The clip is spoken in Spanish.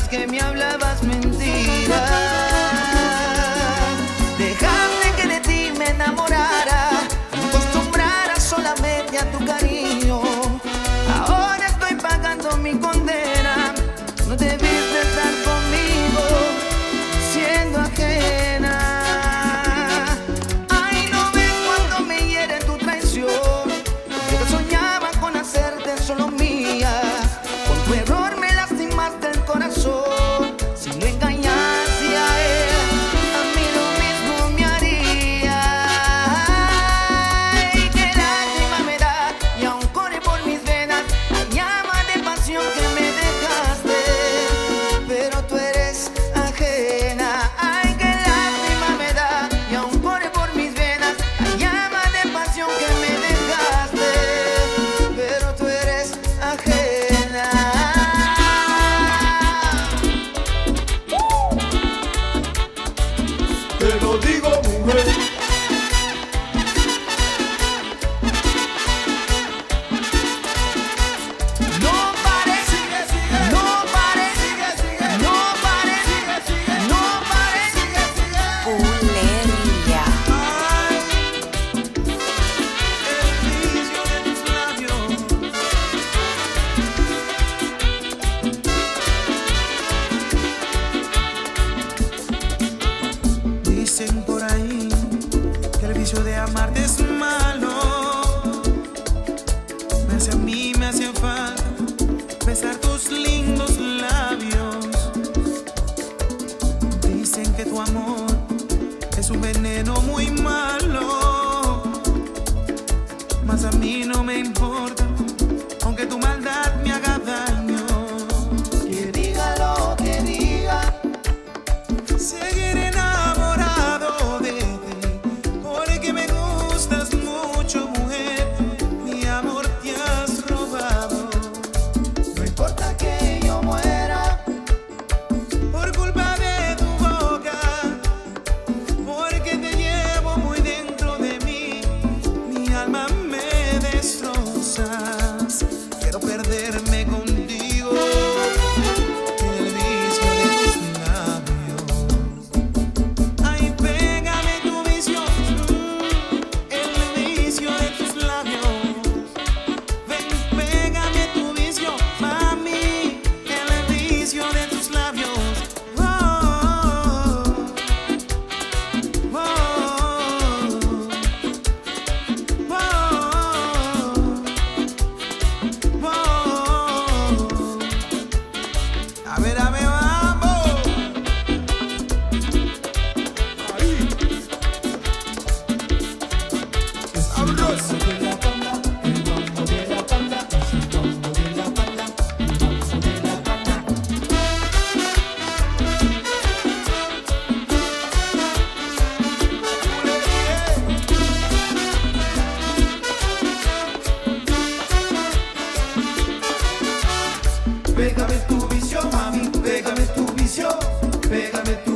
decías que me hablabas mentiras. Dejaste que de ti me enamorara, me acostumbrara solamente a tu cariño. Ahora estoy pagando mi condena. No debiste estar conmigo siendo ajena. Ay, no ves cuando me hiere tu traición. Yo soñaba con hacerte solo mía. Con tu error me lastimaste el corazón. Si lo engañaste a él, a mí lo mismo me haría. Ay, qué lástima me da, y aún corre por mis venas la llama de pasión que me dejaste. Pero tú eres ajena. Ay, qué lástima me da, y aún corre por mis venas la llama de pasión que me dejaste. Pero tú eres ajena. Te lo digo, mujer. No pares, no pares, no pares, no pares. Uleria. Ay, el vicio de tus labios. Dicen por ahí que el vicio de amarte es malo. A mí me hace falta besar tus lindos labios. Dicen que tu amor es un veneno muy malo, mas a mí no me importa, aunque tu maldad me haga daño. Que diga lo que diga, seguiré enamorado de ti, porque me gustas mucho, mujer. Mi amor te has robado. No importa que yo muera por culpa de tu boca, porque te llevo muy dentro de mí. Mi alma me destrozas. Quiero perderme contigo en el vicio de tus labios. Ay, pégame tu vicio, el vicio de tus labios. Ven, pégame tu vicio, mami, el vicio de tus labios. Oh, oh, oh, oh. A ver, vamos. Ahí. Sabroso. Pégame tu vicio, mami, pégame tu vicio, pégame tu